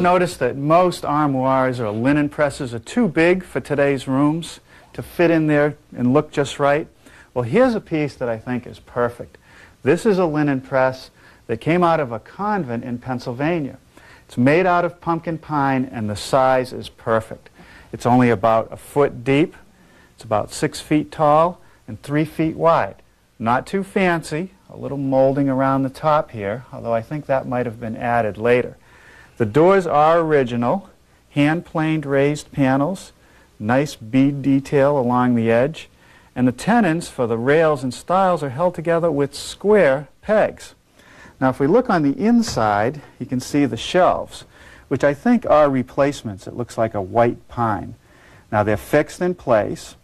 notice that most armoires or linen presses are too big for today's rooms to fit in there and look just right? Well, here's a piece that I think is perfect. This is a linen press that came out of a convent in Pennsylvania. It's made out of pumpkin pine, and the size is perfect. It's only about a foot deep, it's about 6 feet tall, and 3 feet wide. Not too fancy, a little molding around the top here, although I think that might have been added later. The doors are original, hand-planed raised panels, nice bead detail along the edge, and the tenons for the rails and stiles are held together with square pegs. Now if we look on the inside, you can see the shelves, which I think are replacements. It looks like a white pine. Now they're fixed in place.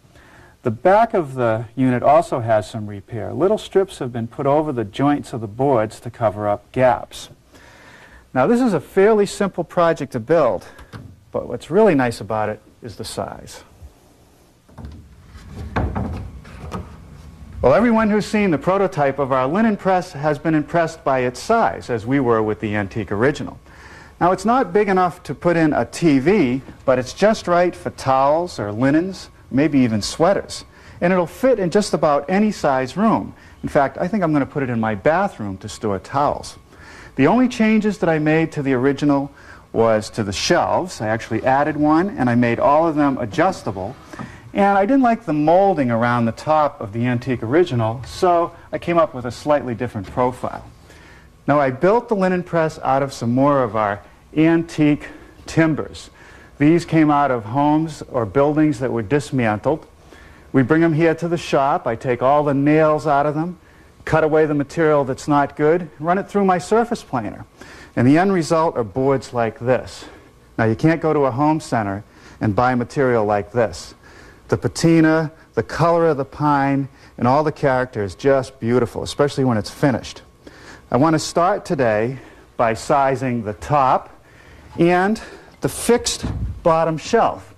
The back of the unit also has some repair. Little strips have been put over the joints of the boards to cover up gaps. Now this is a fairly simple project to build, but what's really nice about it is the size. Well, everyone who's seen the prototype of our linen press has been impressed by its size, as we were with the antique original. Now it's not big enough to put in a TV, but it's just right for towels or linens, maybe even sweaters. And it'll fit in just about any size room. In fact, I think I'm going to put it in my bathroom to store towels. The only changes that I made to the original was to the shelves. I actually added one, and I made all of them adjustable. And I didn't like the molding around the top of the antique original, so I came up with a slightly different profile. Now I built the linen press out of some more of our antique timbers. These came out of homes or buildings that were dismantled. We bring them here to the shop. I take all the nails out of them, cut away the material that's not good, run it through my surface planer. And the end result are boards like this. Now you can't go to a home center and buy material like this. The patina, the color of the pine, and all the character is just beautiful, especially when it's finished. I want to start today by sizing the top and the fixed bottom shelf.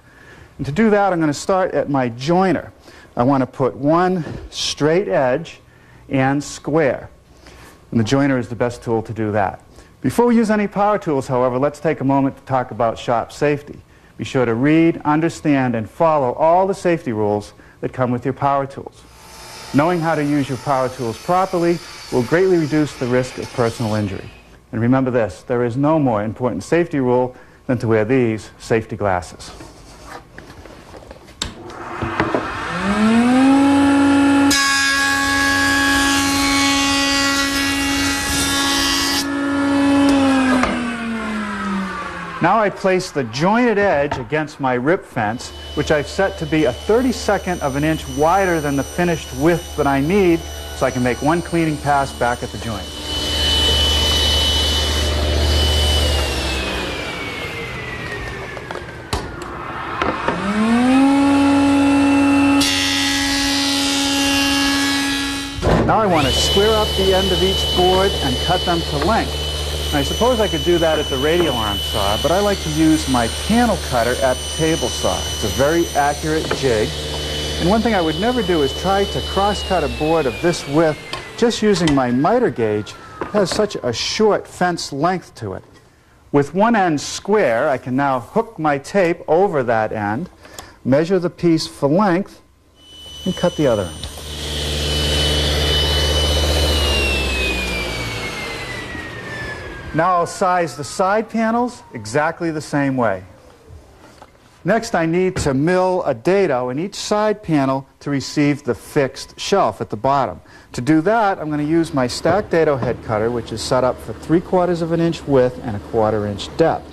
And to do that, I'm going to start at my joiner. I want to put one straight edge and square. And the joiner is the best tool to do that. Before we use any power tools, however, let's take a moment to talk about shop safety. Be sure to read, understand, and follow all the safety rules that come with your power tools. Knowing how to use your power tools properly will greatly reduce the risk of personal injury. And remember this, there is no more important safety rule than to wear these safety glasses. Now I place the jointed edge against my rip fence, which I've set to be a 32nd of an inch wider than the finished width that I need, so I can make one cleaning pass back at the joint. Now I want to square up the end of each board and cut them to length. I suppose I could do that at the radial arm saw, but I like to use my panel cutter at the table saw. It's a very accurate jig. And one thing I would never do is try to cross-cut a board of this width just using my miter gauge. It has such a short fence length to it. With one end square, I can now hook my tape over that end, measure the piece for length, and cut the other end. Now I'll size the side panels exactly the same way. Next I need to mill a dado in each side panel to receive the fixed shelf at the bottom. To do that, I'm going to use my stacked dado head cutter, which is set up for 3/4 of an inch width and a 1/4 inch depth.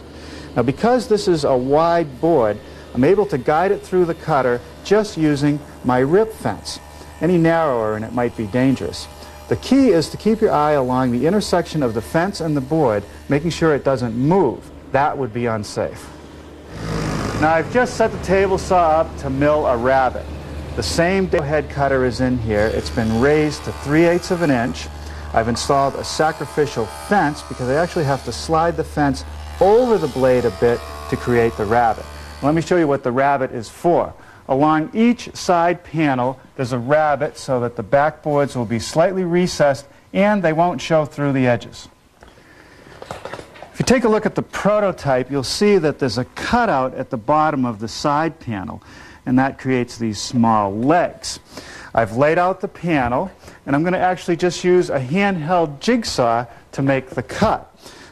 Now because this is a wide board, I'm able to guide it through the cutter just using my rip fence. Any narrower and it might be dangerous. The key is to keep your eye along the intersection of the fence and the board, making sure it doesn't move. That would be unsafe. Now I've just set the table saw up to mill a rabbet. The same head cutter is in here. It's been raised to 3/8 of an inch. I've installed a sacrificial fence because I actually have to slide the fence over the blade a bit to create the rabbet. Let me show you what the rabbet is for. Along each side panel there's a rabbet so that the backboards will be slightly recessed and they won't show through the edges. If you take a look at the prototype, you'll see that there's a cutout at the bottom of the side panel, and that creates these small legs. I've laid out the panel, and I'm going to actually just use a handheld jigsaw to make the cut.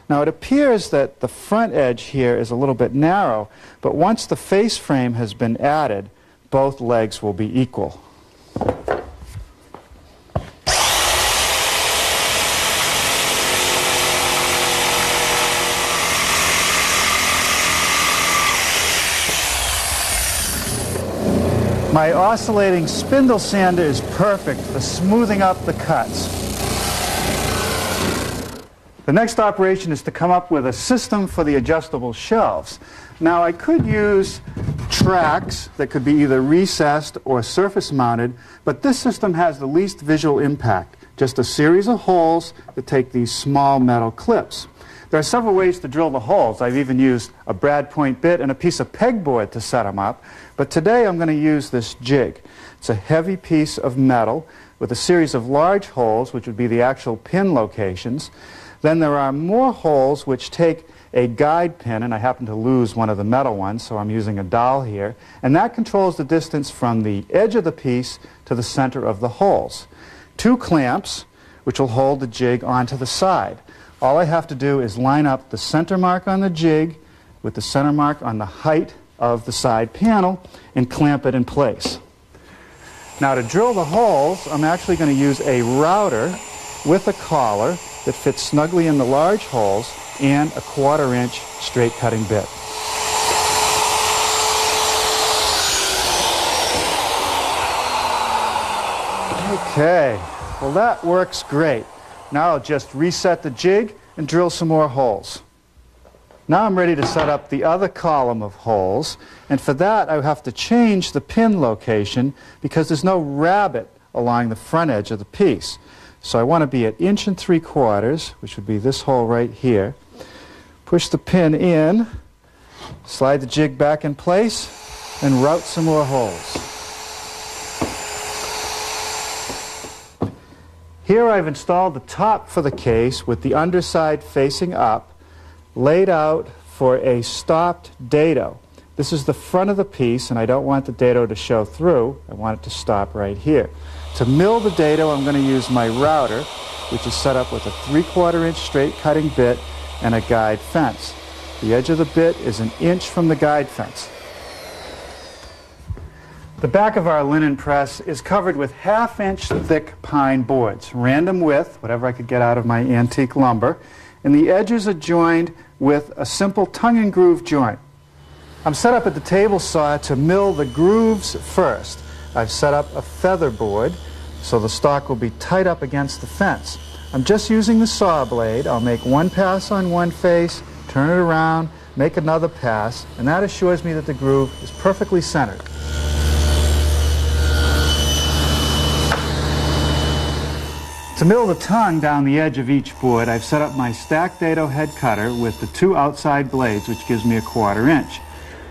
Now it appears that the front edge here is a little bit narrow, but once the face frame has been added, both legs will be equal. My oscillating spindle sander is perfect for smoothing up the cuts. The next operation is to come up with a system for the adjustable shelves. Now I could use tracks that could be either recessed or surface mounted, but this system has the least visual impact, just a series of holes that take these small metal clips. There are several ways to drill the holes. I've even used a brad point bit and a piece of pegboard to set them up, but today I'm going to use this jig. It's a heavy piece of metal with a series of large holes, which would be the actual pin locations. Then there are more holes which take a guide pin, and I happen to lose one of the metal ones, so I'm using a dowel here, and that controls the distance from the edge of the piece to the center of the holes. 2 clamps, which will hold the jig onto the side. All I have to do is line up the center mark on the jig with the center mark on the height of the side panel and clamp it in place. Now to drill the holes, I'm actually going to use a router with a collar that fits snugly in the large holes and a 1/4 inch straight cutting bit. Okay, well that works great. Now I'll just reset the jig and drill some more holes. Now I'm ready to set up the other column of holes, and for that I have to change the pin location because there's no rabbet along the front edge of the piece. So I want to be at 1 3/4 inches, which would be this hole right here. Push the pin in, slide the jig back in place, and route some more holes. Here I've installed the top for the case with the underside facing up, laid out for a stopped dado. This is the front of the piece, and I don't want the dado to show through. I want it to stop right here. To mill the dado, I'm going to use my router, which is set up with a 3/4 inch straight cutting bit and a guide fence. The edge of the bit is 1 inch from the guide fence. The back of our linen press is covered with 1/2 inch thick pine boards, random width, whatever I could get out of my antique lumber, and the edges are joined with a simple tongue and groove joint. I'm set up at the table saw to mill the grooves first. I've set up a feather board so the stock will be tight up against the fence. I'm just using the saw blade. I'll make one pass on one face, turn it around, make another pass, and that assures me that the groove is perfectly centered. To mill the tongue down the edge of each board, I've set up my stacked dado head cutter with the 2 outside blades, which gives me a 1/4 inch.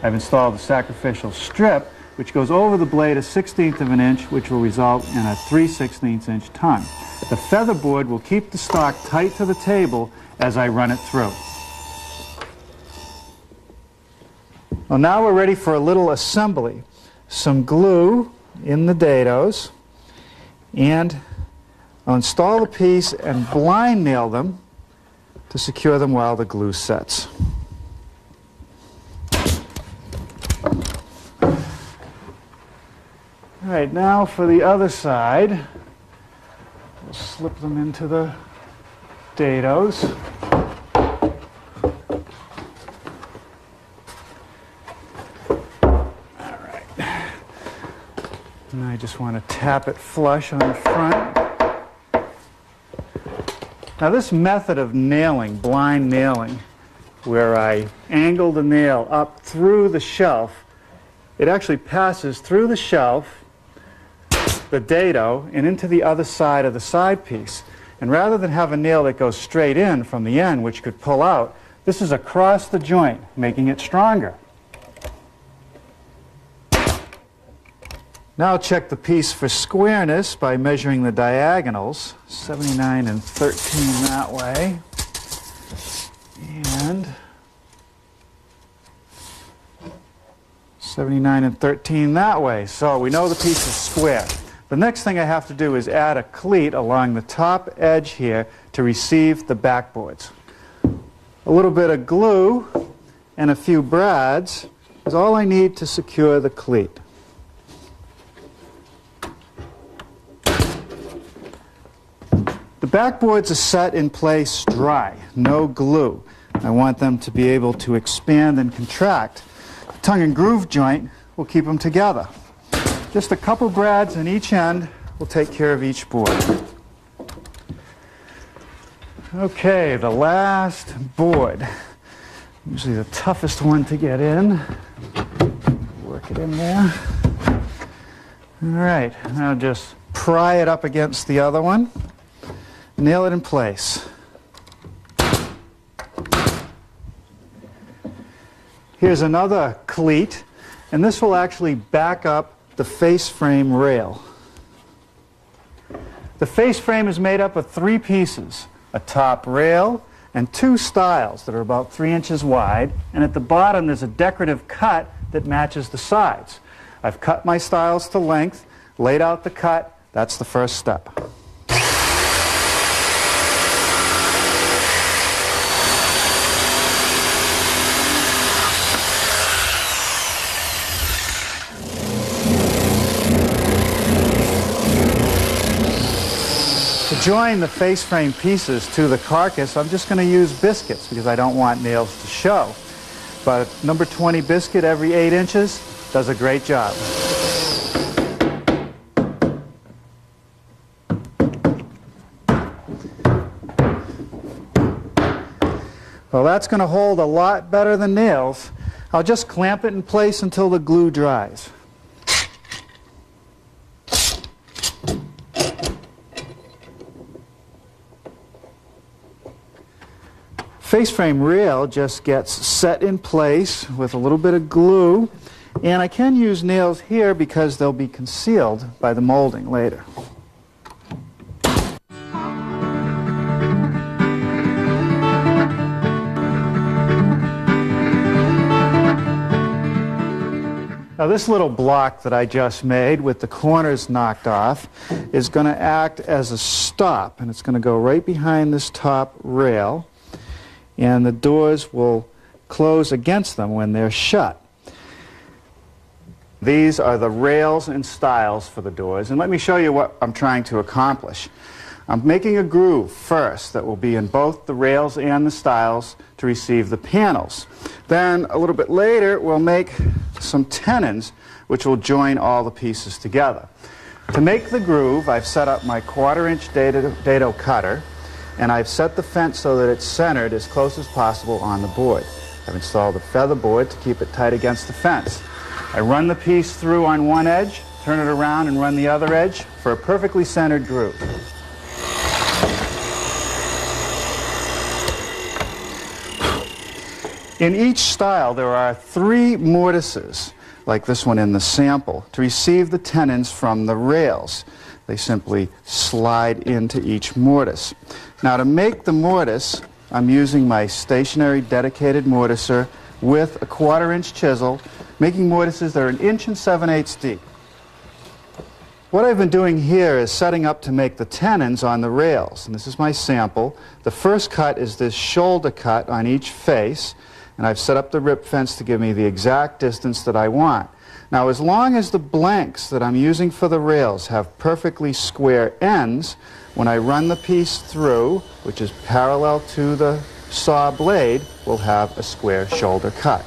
I've installed a sacrificial strip, which goes over the blade 1/16 of an inch, which will result in a 3/16 inch tongue. The feather board will keep the stock tight to the table as I run it through. Well, now we're ready for a little assembly. Some glue in the dados, and I'll install the piece and blind nail them to secure them while the glue sets. All right, now for the other side, we'll slip them into the dados. All right. And I just want to tap it flush on the front. Now this method of nailing, blind nailing, where I angle the nail up through the shelf, it actually passes through the shelf, the dado, and into the other side of the side piece. And rather than have a nail that goes straight in from the end, which could pull out, this is across the joint, making it stronger. Now I'll check the piece for squareness by measuring the diagonals, 79 and 13 that way. And and 79 and 13 that way. So we know the piece is square. The next thing I have to do is add a cleat along the top edge here to receive the backboards. A little bit of glue and a few brads is all I need to secure the cleat. The backboards are set in place dry, no glue. I want them to be able to expand and contract. The tongue and groove joint will keep them together. Just a couple brads on each end will take care of each board. Okay, the last board. Usually the toughest one to get in. Work it in there. All right, now just pry it up against the other one. Nail it in place. Here's another cleat, and this will actually back up the face frame rail. The face frame is made up of 3 pieces, a top rail and 2 stiles that are about 3 inches wide, and at the bottom there's a decorative cut that matches the sides. I've cut my stiles to length, laid out the cut. That's the first step. To join the face frame pieces to the carcass, I'm just going to use biscuits because I don't want nails to show. But number 20 biscuit every 8 inches does a great job. Well, that's going to hold a lot better than nails. I'll just clamp it in place until the glue dries. Face frame rail just gets set in place with a little bit of glue, and I can use nails here because they'll be concealed by the molding later. Now this little block that I just made with the corners knocked off is going to act as a stop, and it's going to go right behind this top rail, and the doors will close against them when they're shut. These are the rails and stiles for the doors, and let me show you what I'm trying to accomplish. I'm making a groove first that will be in both the rails and the stiles to receive the panels. Then a little bit later we'll make some tenons which will join all the pieces together. To make the groove, I've set up my 1/4-inch dado cutter, and I've set the fence so that it's centered as close as possible on the board. I've installed a feather board to keep it tight against the fence. I run the piece through on one edge, turn it around and run the other edge for a perfectly centered groove. In each stile there are 3 mortises, like this one in the sample, to receive the tenons from the rails. They simply slide into each mortise. Now to make the mortise, I'm using my stationary dedicated mortiser with a 1/4-inch chisel, making mortises that are 1 7/8 inches deep. What I've been doing here is setting up to make the tenons on the rails, and this is my sample. The first cut is this shoulder cut on each face, and I've set up the rip fence to give me the exact distance that I want. Now, as long as the blanks that I'm using for the rails have perfectly square ends, when I run the piece through, which is parallel to the saw blade, we'll have a square shoulder cut.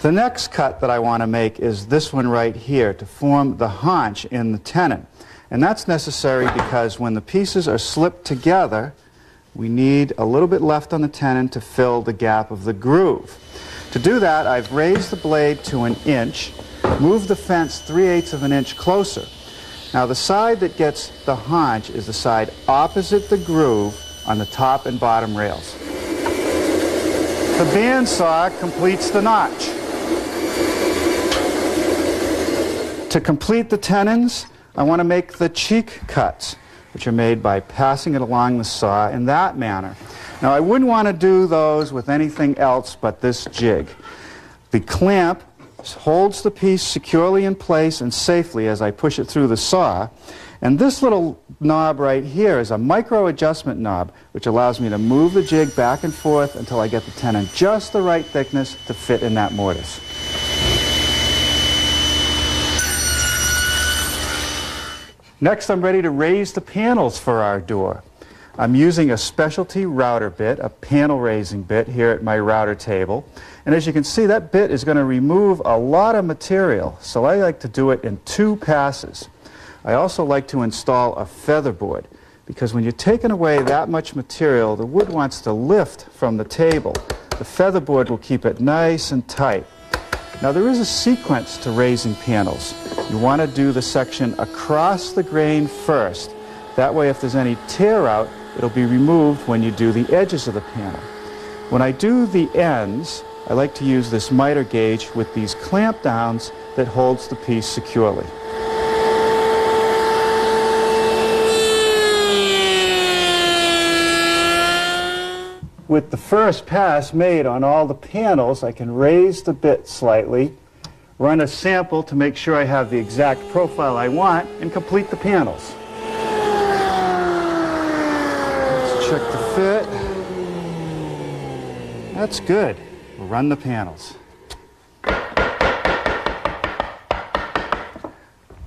The next cut that I want to make is this one right here to form the haunch in the tenon. And that's necessary because when the pieces are slipped together, we need a little bit left on the tenon to fill the gap of the groove. To do that, I've raised the blade to 1 inch, moved the fence 3/8 of an inch closer. Now the side that gets the haunch is the side opposite the groove on the top and bottom rails. The bandsaw completes the notch. To complete the tenons, I want to make the cheek cuts. which are made by passing it along the saw in that manner. Now, I wouldn't want to do those with anything else but this jig. The clamp holds the piece securely in place and safely as I push it through the saw. And this little knob right here is a micro adjustment knob, which allows me to move the jig back and forth until I get the tenon just the right thickness to fit in that mortise. Next, I'm ready to raise the panels for our door. I'm using a specialty router bit, a panel raising bit, here at my router table. And as you can see, that bit is going to remove a lot of material, so I like to do it in 2 passes. I also like to install a feather board, because when you're taking away that much material, the wood wants to lift from the table. The feather board will keep it nice and tight. Now, there is a sequence to raising panels. You want to do the section across the grain first. That way, if there's any tear out, it'll be removed when you do the edges of the panel. When I do the ends, I like to use this miter gauge with these clamp downs that holds the piece securely. With the first pass made on all the panels, I can raise the bit slightly, run a sample to make sure I have the exact profile I want, and complete the panels. Let's check the fit. That's good. We'll run the panels.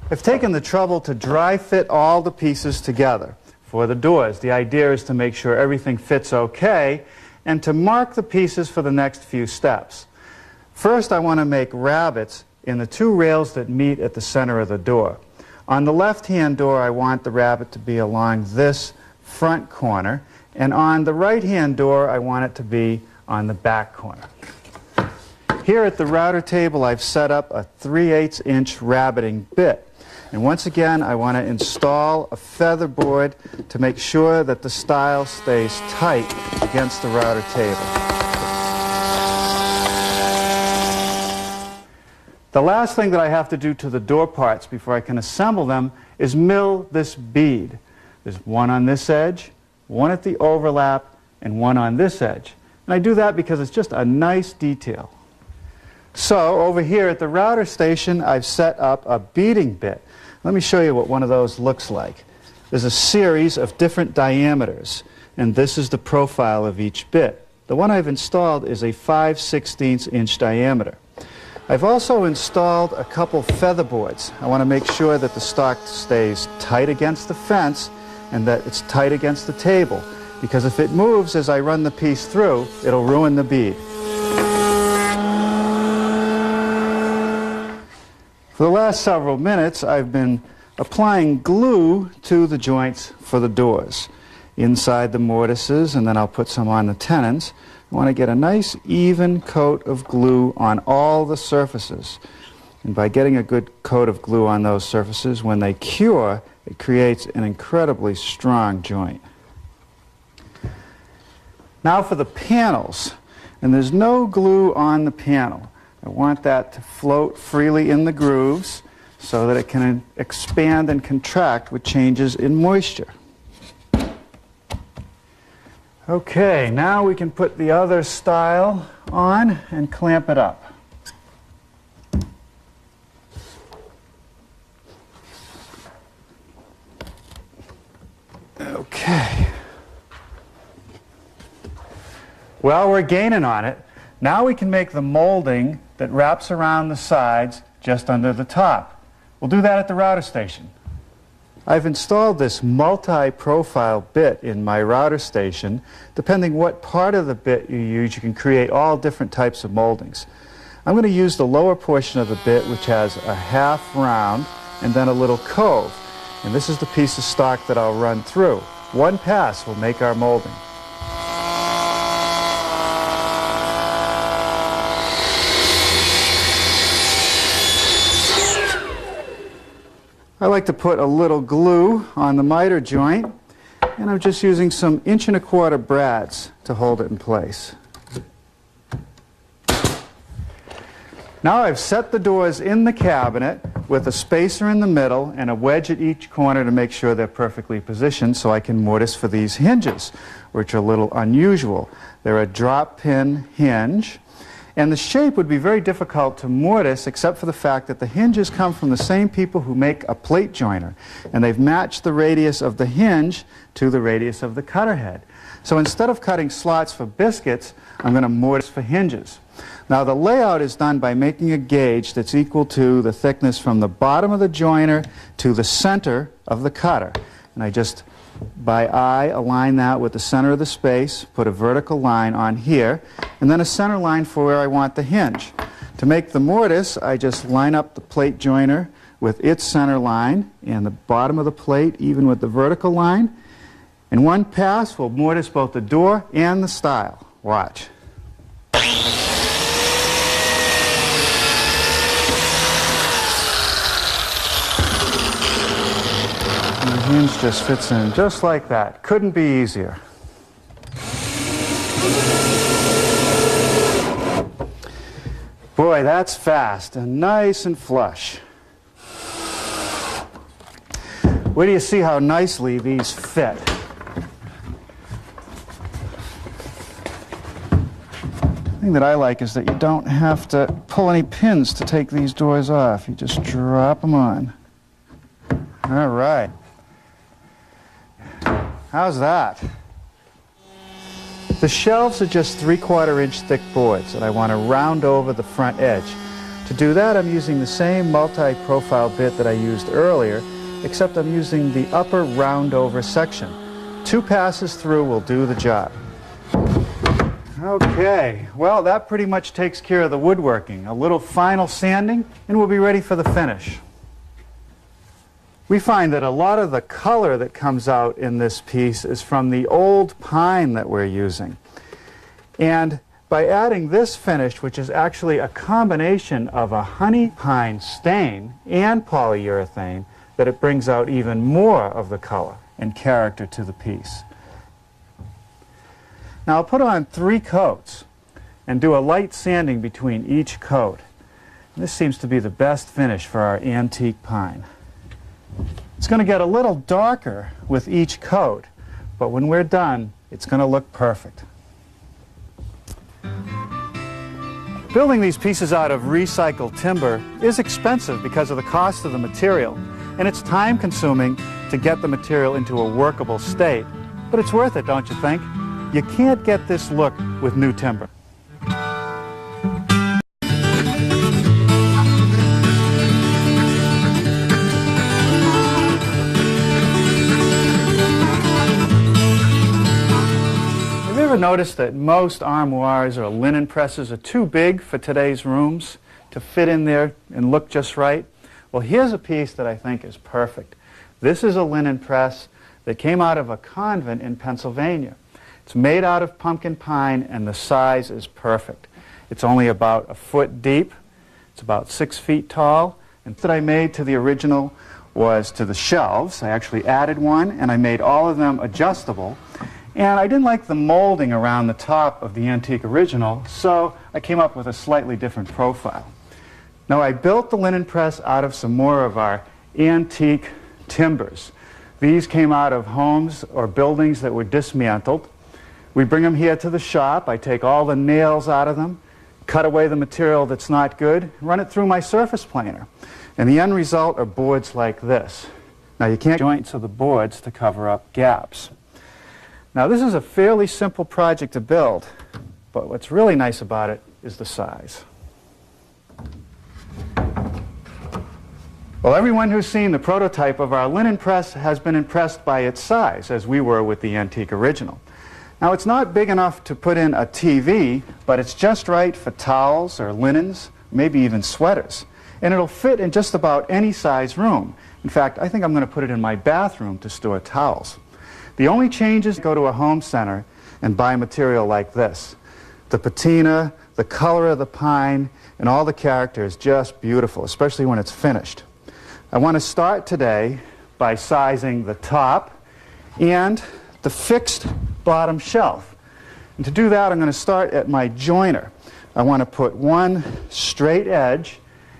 I've taken the trouble to dry fit all the pieces together. For the doors, the idea is to make sure everything fits okay and to mark the pieces for the next few steps. First, I want to make rabbets in the 2 rails that meet at the center of the door. On the left-hand door, I want the rabbet to be along this front corner, and on the right-hand door, I want it to be on the back corner. Here at the router table, I've set up a 3/8 inch rabbeting bit. And once again, I want to install a feather board to make sure that the stile stays tight against the router table. The last thing that I have to do to the door parts before I can assemble them is mill this bead. There's one on this edge, one at the overlap, and one on this edge. And I do that because it's just a nice detail. So over here at the router station, I've set up a beading bit. Let me show you what one of those looks like. There's a series of different diameters, and this is the profile of each bit. The one I've installed is a 5/16 inch diameter. I've also installed a couple feather boards. I want to make sure that the stock stays tight against the fence and that it's tight against the table, because if it moves as I run the piece through, it'll ruin the bead. For the last several minutes, I've been applying glue to the joints for the doors, inside the mortises, and then I'll put some on the tenons. I want to get a nice even coat of glue on all the surfaces. And by getting a good coat of glue on those surfaces, when they cure, it creates an incredibly strong joint. Now for the panels. And there's no glue on the panel. I want that to float freely in the grooves so that it can expand and contract with changes in moisture. Okay, now we can put the other stile on and clamp it up. Okay. Well, we're gaining on it. Now we can make the molding that wraps around the sides just under the top. We'll do that at the router station. I've installed this multi-profile bit in my router station. Depending what part of the bit you use, you can create all different types of moldings. I'm going to use the lower portion of the bit, which has a half round and then a little cove. And this is the piece of stock that I'll run through. One pass will make our molding. I like to put a little glue on the miter joint, and I'm just using some 1¼ inch brads to hold it in place. Now I've set the doors in the cabinet with a spacer in the middle and a wedge at each corner to make sure they're perfectly positioned so I can mortise for these hinges, which are a little unusual. They're a drop pin hinge, and the shape would be very difficult to mortise except for the fact that the hinges come from the same people who make a plate joiner, and they've matched the radius of the hinge to the radius of the cutter head. So instead of cutting slots for biscuits, I'm going to mortise for hinges. Now the layout is done by making a gauge that's equal to the thickness from the bottom of the joiner to the center of the cutter. And I just, by eye, align that with the center of the space, put a vertical line on here, and then a center line for where I want the hinge. To make the mortise, I just line up the plate joiner with its center line and the bottom of the plate even with the vertical line. In one pass, we'll mortise both the door and the stile. Watch. The hinge just fits in just like that. Couldn't be easier. Boy, that's fast and nice and flush. Wait till you see how nicely these fit. The thing that I like is that you don't have to pull any pins to take these doors off. You just drop them on. All right. How's that? The shelves are just 3/4 inch thick boards, and I want to round over the front edge. To do that, I'm using the same multi-profile bit that I used earlier, except I'm using the upper round over section. 2 passes through will do the job. Okay, well, that pretty much takes care of the woodworking. A little final sanding, and we'll be ready for the finish. We find that a lot of the color that comes out in this piece is from the old pine that we're using. And by adding this finish, which is actually a combination of a honey pine stain and polyurethane, that it brings out even more of the color and character to the piece. Now I'll put on 3 coats and do a light sanding between each coat. This seems to be the best finish for our antique pine. It's going to get a little darker with each coat, but when we're done, it's going to look perfect. Building these pieces out of recycled timber is expensive because of the cost of the material, and it's time-consuming to get the material into a workable state. But it's worth it, don't you think? You can't get this look with new timber. Notice that most armoires or linen presses are too big for today's rooms to fit in there and look just right. Well, here's a piece that I think is perfect. This is a linen press that came out of a convent in Pennsylvania. It's made out of pumpkin pine and the size is perfect. It's only about 1 foot deep. It's about 6 feet tall. And that I made to the original was to the shelves. I actually added one and I made all of them adjustable. And I didn't like the molding around the top of the antique original, so I came up with a slightly different profile. Now I built the linen press out of some more of our antique timbers. These came out of homes or buildings that were dismantled. We bring them here to the shop. I take all the nails out of them, cut away the material that's not good, run it through my surface planer. And the end result are boards like this. Now you can't joints of the boards to cover up gaps. Now this is a fairly simple project to build, but what's really nice about it is the size. Well, everyone who's seen the prototype of our linen press has been impressed by its size, as we were with the antique original. Now it's not big enough to put in a TV, but it's just right for towels or linens, maybe even sweaters. And it'll fit in just about any size room. In fact, I think I'm going to put it in my bathroom to store towels. The only change is to go to a home center and buy material like this. The patina, the color of the pine, and all the character is just beautiful, especially when it's finished. I want to start today by sizing the top and the fixed bottom shelf. And to do that, I'm going to start at my joiner. I want to put one straight edge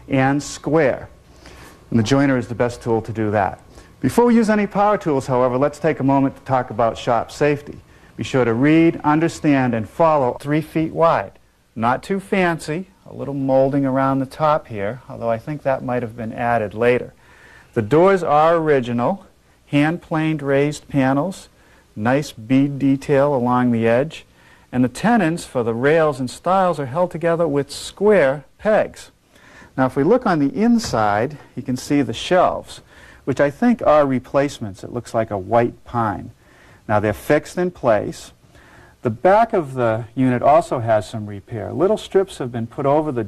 and square. And the joiner is the best tool to do that. Before we use any power tools, however, let's take a moment to talk about shop safety. Be sure to read, understand, and follow 3 feet wide. Not too fancy, a little molding around the top here, although I think that might have been added later. The doors are original, hand-planed raised panels, nice bead detail along the edge, and the tenons for the rails and stiles are held together with square pegs. Now if we look on the inside, you can see the shelves, which I think are replacements. It looks like a white pine. Now they're fixed in place. The back of the unit also has some repair. Little strips have been put over the